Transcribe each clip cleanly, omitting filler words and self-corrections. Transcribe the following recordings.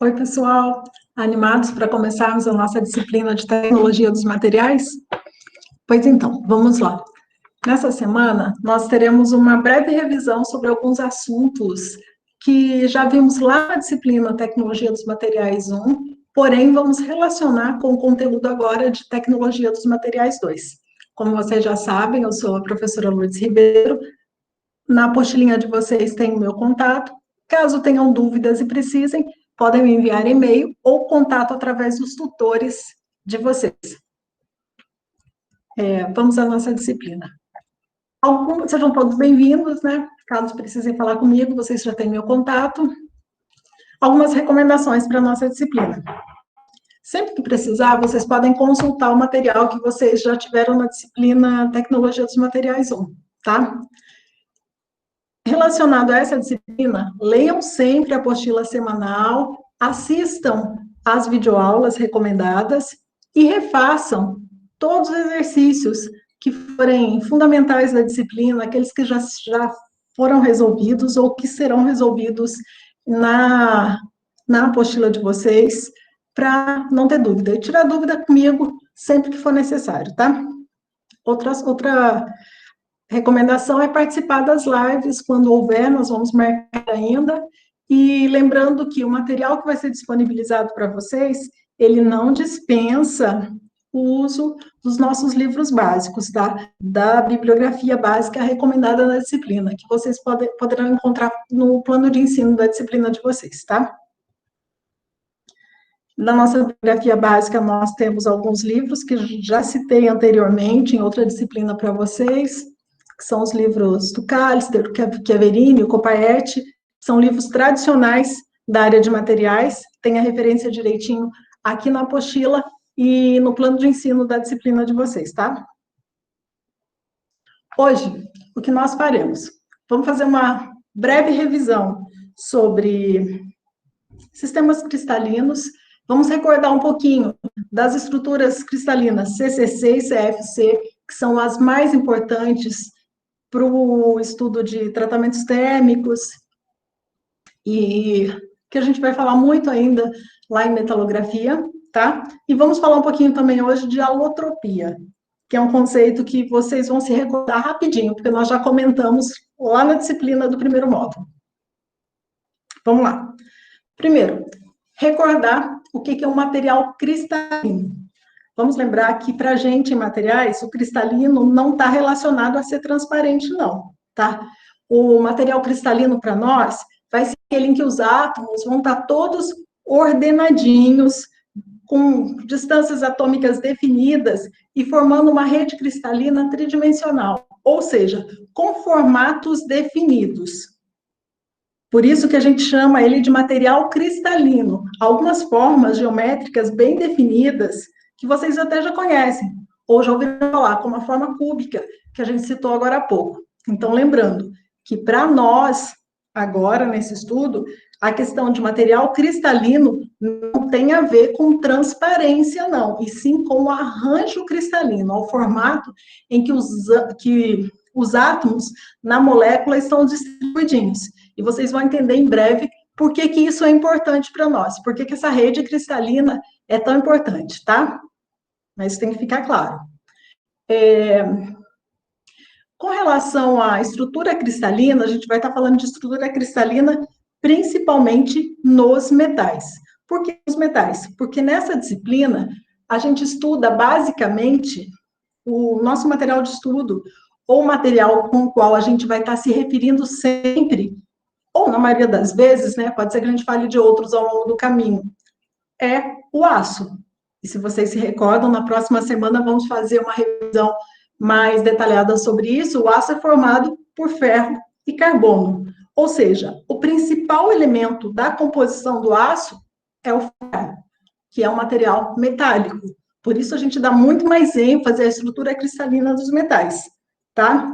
Oi, pessoal. Animados para começarmos a nossa disciplina de tecnologia dos materiais? Pois então, vamos lá. Nessa semana, nós teremos uma breve revisão sobre alguns assuntos que já vimos lá na disciplina Tecnologia dos Materiais 1, porém vamos relacionar com o conteúdo agora de Tecnologia dos Materiais 2. Como vocês já sabem, eu sou a professora Lourdes Ribeiro. Na apostilinha de vocês tem o meu contato. Caso tenham dúvidas e precisem, podem me enviar e-mail ou contato através dos tutores de vocês. Vamos à nossa disciplina. Sejam todos bem-vindos, né? Caso precisem falar comigo, vocês já têm meu contato. Algumas recomendações para a nossa disciplina. Sempre que precisar, vocês podem consultar o material que vocês já tiveram na disciplina Tecnologia dos Materiais 1, tá? Relacionado a essa disciplina, leiam sempre a apostila semanal, assistam às videoaulas recomendadas e refaçam todos os exercícios que forem fundamentais da disciplina, aqueles que já foram resolvidos ou que serão resolvidos na apostila de vocês, para não ter dúvida. E tirar dúvida comigo sempre que for necessário, tá? Outra recomendação é participar das lives, quando houver, nós vamos marcar ainda. E lembrando que o material que vai ser disponibilizado para vocês, ele não dispensa o uso dos nossos livros básicos, tá? Da bibliografia básica recomendada na disciplina, que vocês poderão encontrar no plano de ensino da disciplina de vocês, tá? Na nossa bibliografia básica, nós temos alguns livros que já citei anteriormente em outra disciplina para vocês, que são os livros do Callister, do Chiaverini, o Copaert, são livros tradicionais da área de materiais, tem a referência direitinho aqui na apostila e no plano de ensino da disciplina de vocês, tá? Hoje, o que nós faremos? Vamos fazer uma breve revisão sobre sistemas cristalinos. Vamos recordar um pouquinho das estruturas cristalinas CCC e CFC, que são as mais importantes para o estudo de tratamentos térmicos, e que a gente vai falar muito ainda lá em metalografia, tá? E vamos falar um pouquinho também hoje de alotropia, que é um conceito que vocês vão se recordar rapidinho, porque nós já comentamos lá na disciplina do primeiro módulo. Vamos lá. Primeiro, recordar o que é um material cristalino. Vamos lembrar que, para a gente, em materiais, o cristalino não está relacionado a ser transparente, não, tá? O material cristalino, para nós, vai ser aquele em que os átomos vão estar todos ordenadinhos, com distâncias atômicas definidas e formando uma rede cristalina tridimensional, ou seja, com formatos definidos. Por isso que a gente chama ele de material cristalino. Algumas formas geométricas bem definidas, que vocês até já conhecem, ou já ouviram falar, como a forma cúbica, que a gente citou agora há pouco. Então, lembrando que para nós, agora nesse estudo, a questão de material cristalino não tem a ver com transparência, não, e sim com o arranjo cristalino, ao formato em que os átomos na molécula estão distribuidinhos. E vocês vão entender em breve por que isso é importante para nós, por que essa rede cristalina é tão importante, tá? Mas isso tem que ficar claro. Com relação à estrutura cristalina, a gente vai estar falando de estrutura cristalina principalmente nos metais. Por que os metais? Porque nessa disciplina a gente estuda basicamente o nosso material de estudo, ou material com o qual a gente vai estar se referindo sempre, ou na maioria das vezes, né, pode ser que a gente fale de outros ao longo do caminho, é o aço. E se vocês se recordam, na próxima semana vamos fazer uma revisão mais detalhada sobre isso. O aço é formado por ferro e carbono. Ou seja, o principal elemento da composição do aço é o ferro, que é um material metálico. Por isso a gente dá muito mais ênfase à estrutura cristalina dos metais, tá?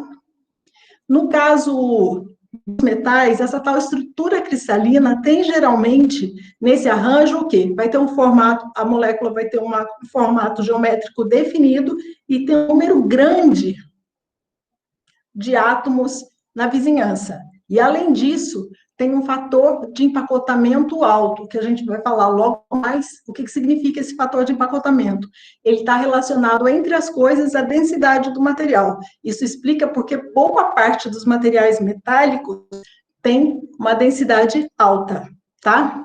No caso dos metais, essa tal estrutura cristalina tem geralmente, nesse arranjo, o quê? Vai ter um formato, a molécula vai ter um formato geométrico definido e tem um número grande de átomos na vizinhança. E, além disso, tem um fator de empacotamento alto, que a gente vai falar logo mais o que significa esse fator de empacotamento. Ele está relacionado, entre as coisas, à densidade do material. Isso explica porque boa parte dos materiais metálicos tem uma densidade alta, tá?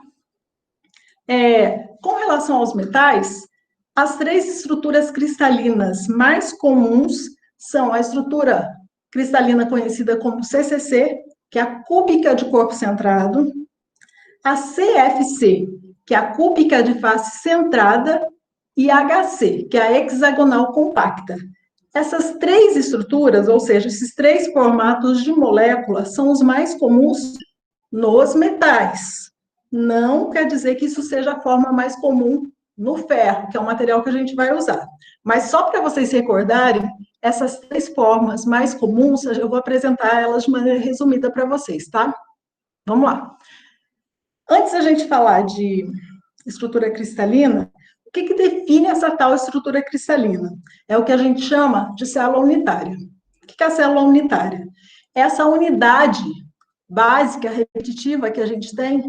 Com relação aos metais, as três estruturas cristalinas mais comuns são a estrutura cristalina conhecida como CCC, que é a cúbica de corpo centrado, a CFC, que é a cúbica de face centrada, e a HC, que é a hexagonal compacta. Essas três estruturas, ou seja, esses três formatos de moléculas, são os mais comuns nos metais. Não quer dizer que isso seja a forma mais comum no ferro, que é o material que a gente vai usar. Mas só para vocês se recordarem, essas três formas mais comuns, eu vou apresentar elas de maneira resumida para vocês, tá? Vamos lá. Antes da gente falar de estrutura cristalina, o que define essa tal estrutura cristalina? É o que a gente chama de célula unitária. O que é a célula unitária? Essa unidade básica, repetitiva que a gente tem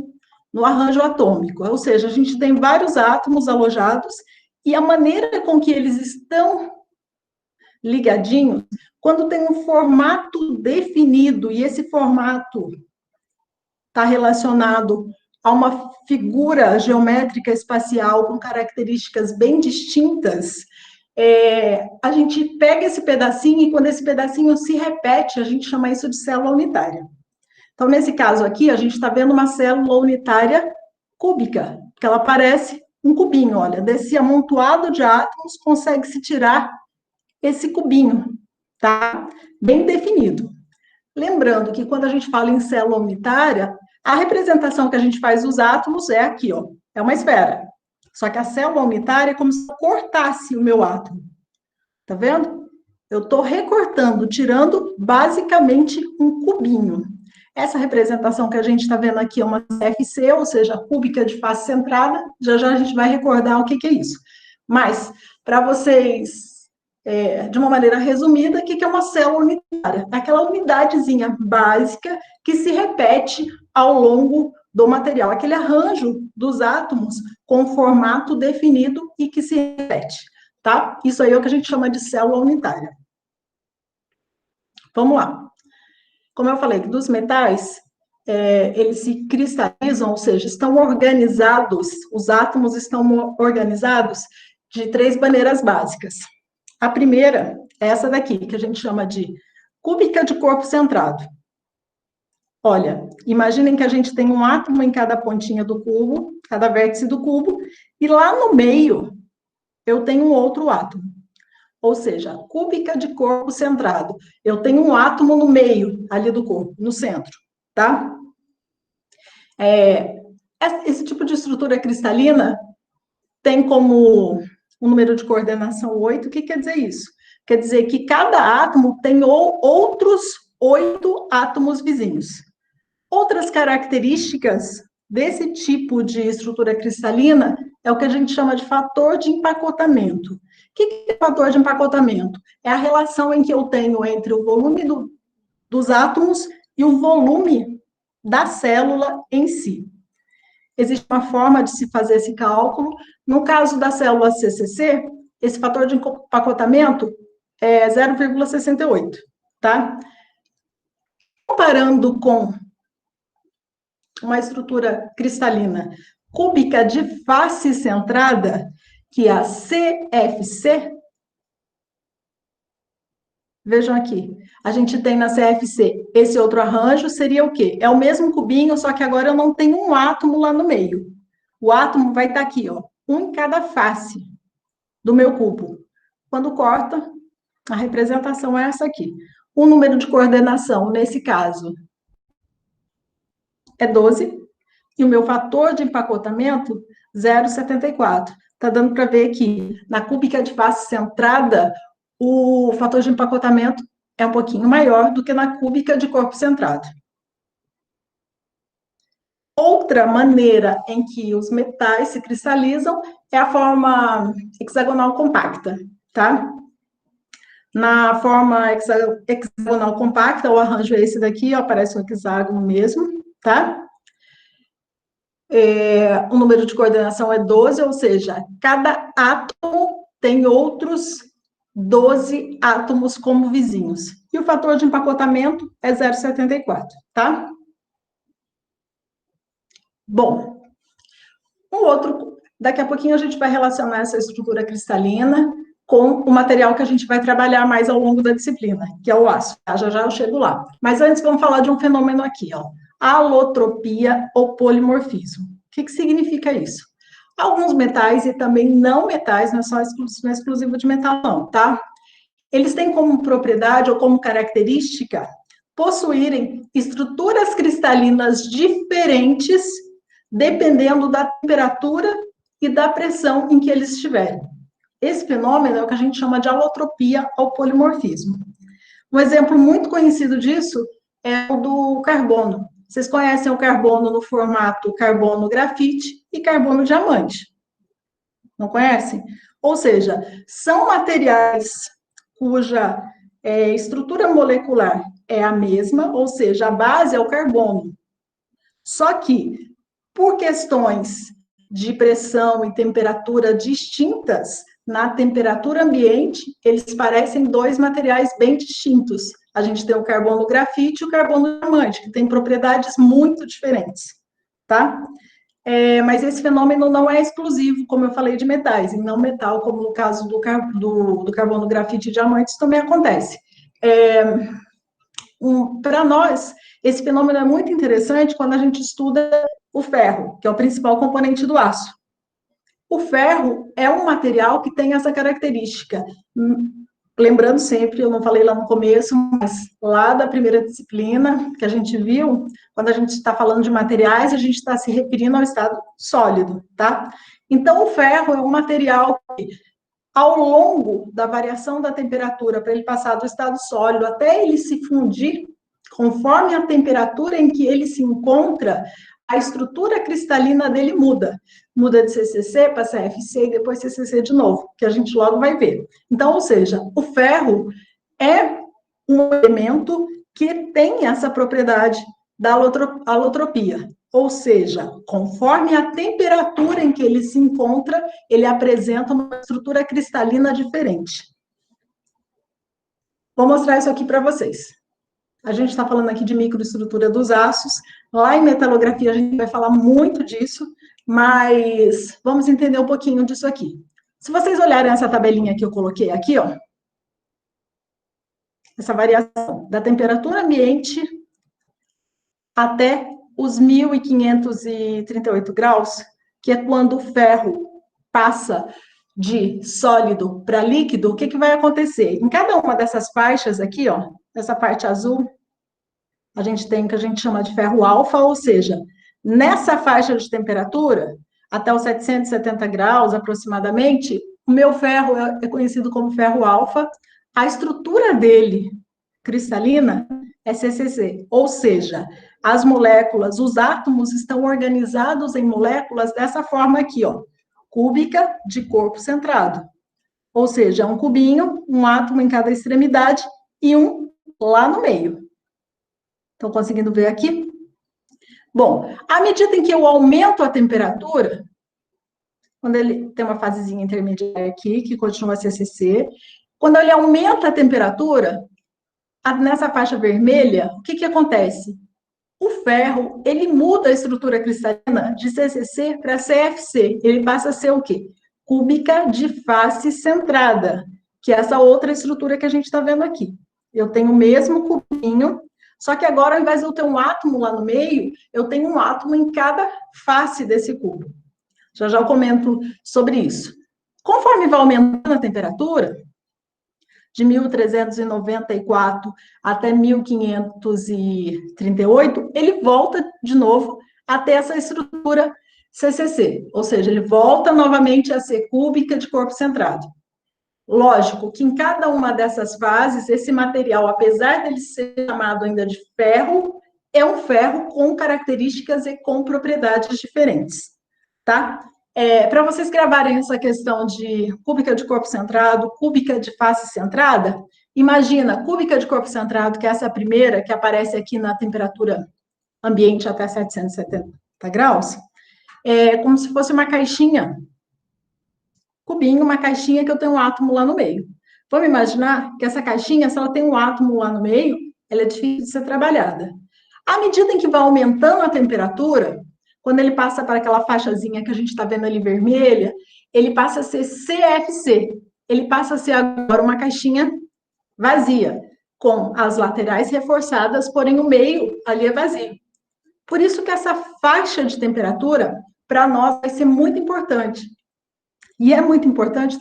no arranjo atômico, ou seja, a gente tem vários átomos alojados e a maneira com que eles estão ligadinhos, quando tem um formato definido e esse formato está relacionado a uma figura geométrica espacial com características bem distintas, a gente pega esse pedacinho e quando esse pedacinho se repete, a gente chama isso de célula unitária. Então, nesse caso aqui, a gente está vendo uma célula unitária cúbica, que ela parece um cubinho, olha, desse amontoado de átomos consegue-se tirar esse cubinho, tá? Bem definido. Lembrando que quando a gente fala em célula unitária, a representação que a gente faz dos átomos é aqui, ó, é uma esfera. Só que a célula unitária é como se eu cortasse o meu átomo. Tá vendo? Eu estou recortando, tirando basicamente um cubinho. Essa representação que a gente está vendo aqui é uma CFC, ou seja, cúbica de face centrada. Já já a gente vai recordar o que é isso. Mas, para vocês, de uma maneira resumida, o que é uma célula unitária? É aquela unidadezinha básica que se repete ao longo do material, aquele arranjo dos átomos com formato definido e que se repete, tá? Isso aí é o que a gente chama de célula unitária. Vamos lá. Como eu falei, dos metais, eles se cristalizam, ou seja, estão organizados, os átomos estão organizados de três maneiras básicas. A primeira é essa daqui, que a gente chama de cúbica de corpo centrado. Olha, imaginem que a gente tem um átomo em cada pontinha do cubo, cada vértice do cubo, e lá no meio eu tenho um outro átomo. Ou seja, cúbica de corpo centrado. Eu tenho um átomo no meio ali do corpo, no centro, tá? Esse tipo de estrutura cristalina tem como um número de coordenação 8. O que quer dizer isso? Quer dizer que cada átomo tem outros 8 átomos vizinhos. Outras características desse tipo de estrutura cristalina é o que a gente chama de fator de empacotamento. O que é fator de empacotamento? É a relação em que eu tenho entre o volume dos átomos e o volume da célula em si. Existe uma forma de se fazer esse cálculo. No caso da célula CCC, esse fator de empacotamento é 0,68, tá? Comparando com uma estrutura cristalina cúbica de face centrada, que é a CFC, vejam aqui, a gente tem na CFC esse outro arranjo, seria o quê? É o mesmo cubinho, só que agora eu não tenho um átomo lá no meio. O átomo vai estar aqui, ó, um em cada face do meu cubo. Quando corta, a representação é essa aqui. O número de coordenação, nesse caso, é 12, e o meu fator de empacotamento, 0,74. Está dando para ver que na cúbica de face centrada, o fator de empacotamento é um pouquinho maior do que na cúbica de corpo centrado. Outra maneira em que os metais se cristalizam é a forma hexagonal compacta, tá? Na forma hexagonal compacta, o arranjo é esse daqui, ó, parece um hexágono mesmo, tá? O número de coordenação é 12, ou seja, cada átomo tem outros 12 átomos como vizinhos. E o fator de empacotamento é 0,74, tá? Bom, daqui a pouquinho a gente vai relacionar essa estrutura cristalina com o material que a gente vai trabalhar mais ao longo da disciplina, que é o aço, tá? Já já eu chego lá. Mas antes vamos falar de um fenômeno aqui, ó, alotropia ou polimorfismo. O que significa isso? Alguns metais e também não metais, não é só exclusivo de metal não, tá? Eles têm como propriedade ou como característica possuírem estruturas cristalinas diferentes dependendo da temperatura e da pressão em que eles estiverem. Esse fenômeno é o que a gente chama de alotropia ou polimorfismo. Um exemplo muito conhecido disso é o do carbono. Vocês conhecem o carbono no formato carbono grafite e carbono diamante. Não conhecem? Ou seja, são materiais cuja estrutura molecular é a mesma, ou seja, a base é o carbono. Só que, por questões de pressão e temperatura distintas, na temperatura ambiente, eles parecem dois materiais bem distintos. A gente tem o carbono grafite e o carbono diamante, que têm propriedades muito diferentes, tá? Mas esse fenômeno não é exclusivo, como eu falei, de metais, e não metal, como no caso do carbono grafite e diamantes, também acontece. Para nós, esse fenômeno é muito interessante quando a gente estuda o ferro, que é o principal componente do aço. O ferro é um material que tem essa característica. Lembrando sempre, eu não falei lá no começo, mas lá da primeira disciplina que a gente viu, quando a gente está falando de materiais, a gente está se referindo ao estado sólido, tá? Então, o ferro é um material que, ao longo da variação da temperatura, para ele passar do estado sólido até ele se fundir, conforme a temperatura em que ele se encontra, a estrutura cristalina dele muda. Muda de CCC para CFC e depois CCC de novo, que a gente logo vai ver. Então, ou seja, o ferro é um elemento que tem essa propriedade da alotropia. Ou seja, conforme a temperatura em que ele se encontra, ele apresenta uma estrutura cristalina diferente. Vou mostrar isso aqui para vocês. A gente está falando aqui de microestrutura dos aços. Lá em metalografia a gente vai falar muito disso, mas vamos entender um pouquinho disso aqui. Se vocês olharem essa tabelinha que eu coloquei aqui, ó, essa variação da temperatura ambiente até os 1538 graus, que é quando o ferro passa de sólido para líquido, o que vai acontecer? Em cada uma dessas faixas aqui, ó, essa parte azul, a gente tem o que a gente chama de ferro alfa, ou seja, nessa faixa de temperatura, até os 770 graus aproximadamente, o meu ferro é conhecido como ferro alfa, a estrutura dele, cristalina, é CCC, ou seja, as moléculas, os átomos estão organizados em moléculas dessa forma aqui, ó, cúbica de corpo centrado. Ou seja, um cubinho, um átomo em cada extremidade e um lá no meio. Estão conseguindo ver aqui? Bom, à medida em que eu aumento a temperatura, quando ele tem uma fasezinha intermediária aqui, que continua a CCC, quando ele aumenta a temperatura, nessa faixa vermelha, o que acontece? O ferro, ele muda a estrutura cristalina de CCC para CFC. Ele passa a ser o quê? Cúbica de face centrada, que é essa outra estrutura que a gente está vendo aqui. Eu tenho o mesmo cubinho, só que agora, ao invés de eu ter um átomo lá no meio, eu tenho um átomo em cada face desse cubo. Já já eu comento sobre isso. Conforme vai aumentando a temperatura, de 1394 até 1538, ele volta de novo até essa estrutura CCC, ou seja, ele volta novamente a ser cúbica de corpo centrado. Lógico que em cada uma dessas fases, esse material, apesar dele ser chamado ainda de ferro, é um ferro com características e com propriedades diferentes, tá? Para vocês gravarem essa questão de cúbica de corpo centrado, cúbica de face centrada, imagina, cúbica de corpo centrado, que é essa primeira, que aparece aqui na temperatura ambiente até 770 graus, é como se fosse uma caixinha, cubinho, uma caixinha que eu tenho um átomo lá no meio. Vamos imaginar que essa caixinha, se ela tem um átomo lá no meio, ela é difícil de ser trabalhada. À medida em que vai aumentando a temperatura, quando ele passa para aquela faixazinha que a gente está vendo ali vermelha, ele passa a ser CFC. Ele passa a ser agora uma caixinha vazia, com as laterais reforçadas, porém o meio ali é vazio. Por isso que essa faixa de temperatura, para nós, vai ser muito importante. E é muito importante,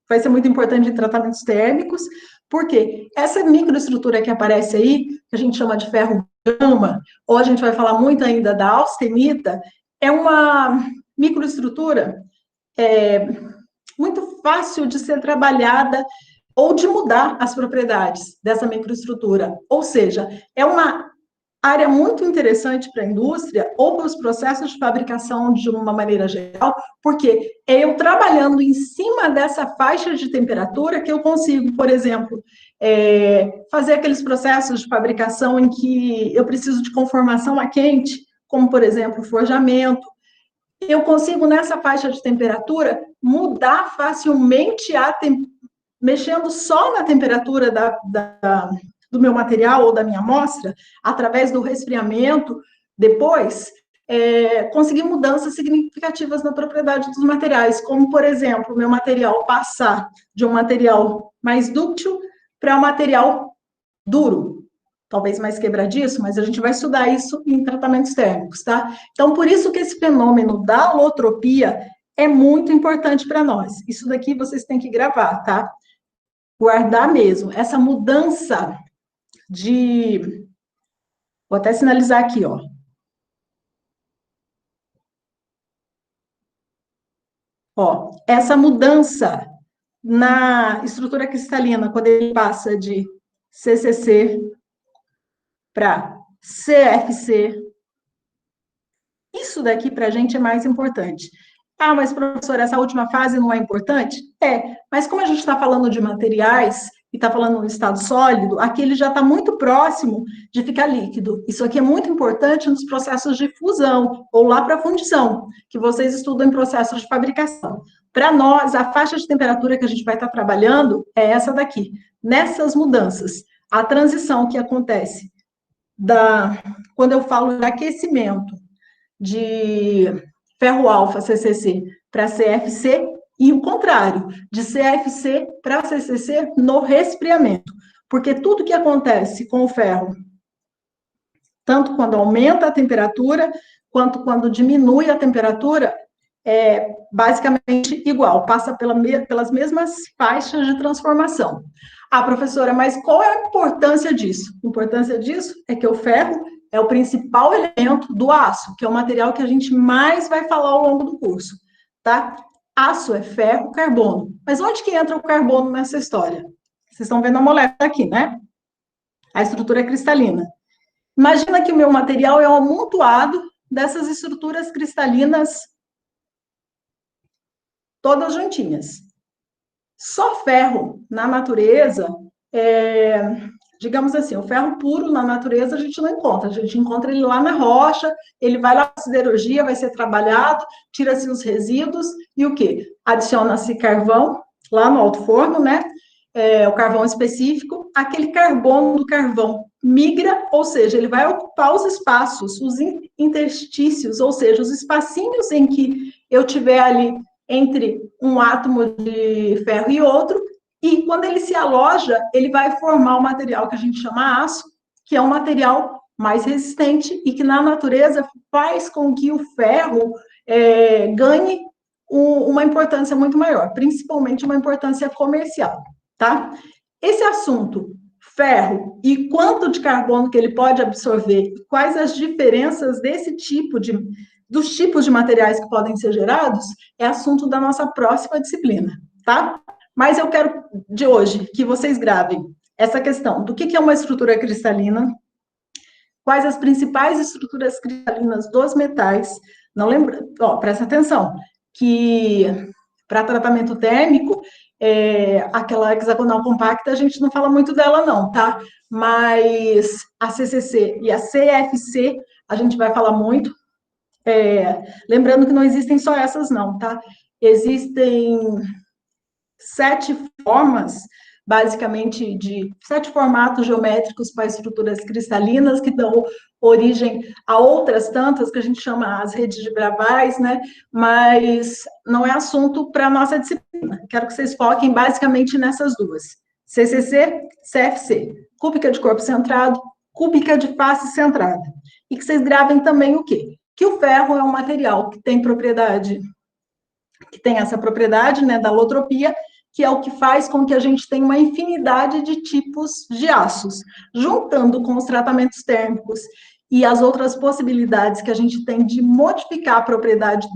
vai ser muito importante em tratamentos térmicos, porque essa microestrutura que aparece aí, que a gente chama de ferro gama, ou a gente vai falar muito ainda da austenita, é uma microestrutura muito fácil de ser trabalhada ou de mudar as propriedades dessa microestrutura. Ou seja, é uma área muito interessante para a indústria ou para os processos de fabricação de uma maneira geral, porque é eu trabalhando em cima dessa faixa de temperatura que eu consigo, por exemplo, fazer aqueles processos de fabricação em que eu preciso de conformação a quente, como, por exemplo, forjamento. Eu consigo, nessa faixa de temperatura, mudar facilmente mexendo só na temperatura do meu material ou da minha amostra, através do resfriamento, depois, conseguir mudanças significativas na propriedade dos materiais, como, por exemplo, o meu material passar de um material mais dúctil para um material duro, talvez mais quebradiço, mas a gente vai estudar isso em tratamentos térmicos, tá? Então, por isso que esse fenômeno da alotropia é muito importante para nós. Isso daqui vocês têm que gravar, tá? Guardar mesmo. Essa mudança de... Vou até sinalizar aqui, ó. Ó, essa mudança na estrutura cristalina, quando ele passa de CCC para CFC, isso daqui para a gente é mais importante. Ah, mas professor, essa última fase não é importante? É, mas como a gente está falando de materiais e está falando no estado sólido, aqui ele já está muito próximo de ficar líquido. Isso aqui é muito importante nos processos de fusão ou lá para a fundição, que vocês estudam em processos de fabricação. Para nós, a faixa de temperatura que a gente vai estar trabalhando é essa daqui. Nessas mudanças, a transição que acontece quando eu falo de aquecimento de ferro alfa CCC para CFC e o contrário, de CFC para CCC no resfriamento. Porque tudo que acontece com o ferro, tanto quando aumenta a temperatura, quanto quando diminui a temperatura, é basicamente igual, passa pelas mesmas faixas de transformação. Ah, professora, mas qual é a importância disso? A importância disso é que o ferro é o principal elemento do aço, que é o material que a gente mais vai falar ao longo do curso, tá? Aço é ferro, carbono. Mas onde que entra o carbono nessa história? Vocês estão vendo a molécula aqui, né? A estrutura é cristalina. Imagina que o meu material é um amontoado dessas estruturas cristalinas todas juntinhas. Só ferro na natureza, digamos assim, o ferro puro na natureza a gente não encontra, a gente encontra ele lá na rocha, ele vai lá para a siderurgia, vai ser trabalhado, tira-se os resíduos e o quê? Adiciona-se carvão lá no alto forno, né? O carvão específico, aquele carbono do carvão migra, ou seja, ele vai ocupar os espaços, os interstícios, ou seja, os espacinhos em que eu tiver ali entre um átomo de ferro e outro, e quando ele se aloja, ele vai formar o material que a gente chama aço, que é um material mais resistente e que na natureza faz com que o ferro ganhe uma importância muito maior, principalmente uma importância comercial, tá? Esse assunto, ferro e quanto de carbono que ele pode absorver, quais as diferenças dos tipos de materiais que podem ser gerados, é assunto da nossa próxima disciplina, tá? Mas eu quero, de hoje, que vocês gravem essa questão do que é uma estrutura cristalina, quais as principais estruturas cristalinas dos metais, não lembra, presta atenção, que para tratamento térmico, aquela hexagonal compacta, a gente não fala muito dela não, tá? Mas a CCC e a CFC, a gente vai falar muito. Lembrando que não existem só essas, não, tá? Existem 7 formas, basicamente, de 7 formatos geométricos para estruturas cristalinas que dão origem a outras tantas, que a gente chama as redes de Bravais, né? Mas não é assunto para a nossa disciplina. Quero que vocês foquem basicamente nessas duas. CCC, CFC. Cúbica de corpo centrado, cúbica de face centrada. E que vocês gravem também o quê? Que o ferro é um material que tem propriedade, que tem essa propriedade, né, da alotropia, que é o que faz com que a gente tenha uma infinidade de tipos de aços. Juntando com os tratamentos térmicos e as outras possibilidades que a gente tem de modificar a propriedade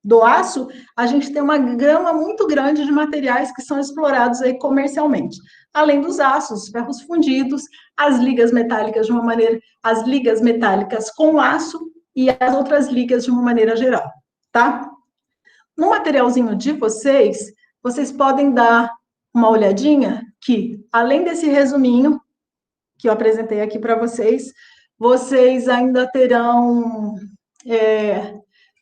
do aço, a gente tem uma gama muito grande de materiais que são explorados aí comercialmente. Além dos aços, os ferros fundidos, as ligas metálicas de uma maneira, as ligas metálicas com aço e as outras ligas de uma maneira geral, tá? No materialzinho de vocês, vocês podem dar uma olhadinha que, além desse resuminho que eu apresentei aqui para vocês, vocês ainda terão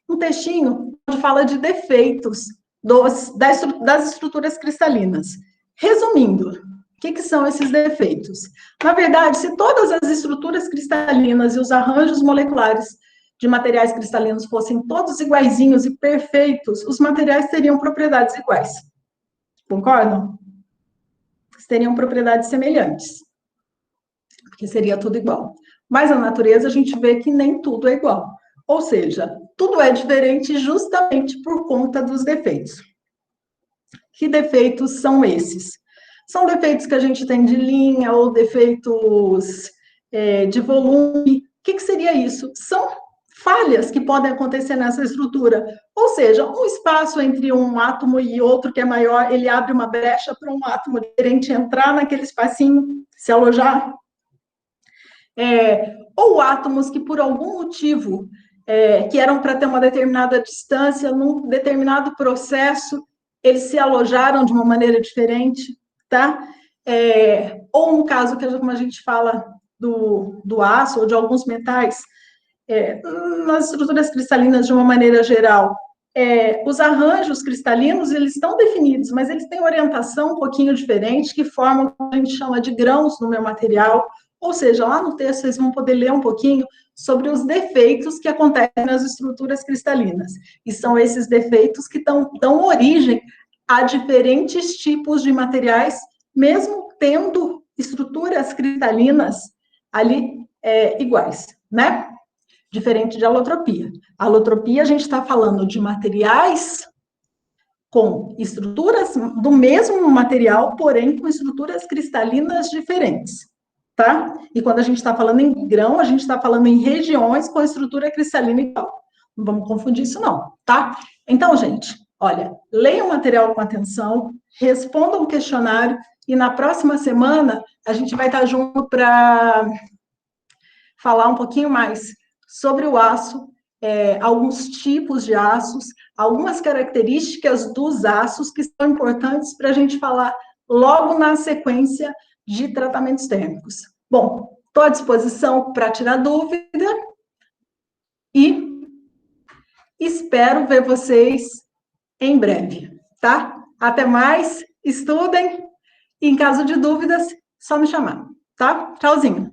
um textinho que fala de defeitos das estruturas cristalinas. Resumindo, o que são esses defeitos? Na verdade, se todas as estruturas cristalinas e os arranjos moleculares de materiais cristalinos fossem todos iguaizinhos e perfeitos, os materiais teriam propriedades iguais. Concordam? Teriam propriedades semelhantes, porque seria tudo igual. Mas na natureza a gente vê que nem tudo é igual. Ou seja, tudo é diferente justamente por conta dos defeitos. Que defeitos são esses? São defeitos que a gente tem de linha ou defeitos de volume. O que seria isso? São falhas que podem acontecer nessa estrutura. Ou seja, um espaço entre um átomo e outro que é maior, ele abre uma brecha para um átomo diferente entrar naquele espacinho, se alojar. Ou átomos que, por algum motivo, que eram para ter uma determinada distância, num determinado processo, eles se alojaram de uma maneira diferente, tá? Ou no caso, que como a gente fala do aço ou de alguns metais, nas estruturas cristalinas, de uma maneira geral, os arranjos cristalinos, eles estão definidos, mas eles têm orientação um pouquinho diferente, que formam o que a gente chama de grãos no meu material. Ou seja, lá no texto vocês vão poder ler um pouquinho sobre os defeitos que acontecem nas estruturas cristalinas. E são esses defeitos que dão origem a diferentes tipos de materiais, mesmo tendo estruturas cristalinas ali iguais, né? Diferente de alotropia. A alotropia, a gente está falando de materiais com estruturas do mesmo material, porém com estruturas cristalinas diferentes, tá? E quando a gente está falando em grão, a gente está falando em regiões com estrutura cristalina igual. Não vamos confundir isso não, tá? Então, gente, olha, leiam o material com atenção, respondam o questionário, e na próxima semana a gente vai estar junto para falar um pouquinho mais sobre o aço, alguns tipos de aços, algumas características dos aços que são importantes para a gente falar logo na sequência de tratamentos térmicos. Bom, estou à disposição para tirar dúvida e espero ver vocês em breve, tá? Até mais, estudem e em caso de dúvidas, só me chamar, tá? Tchauzinho!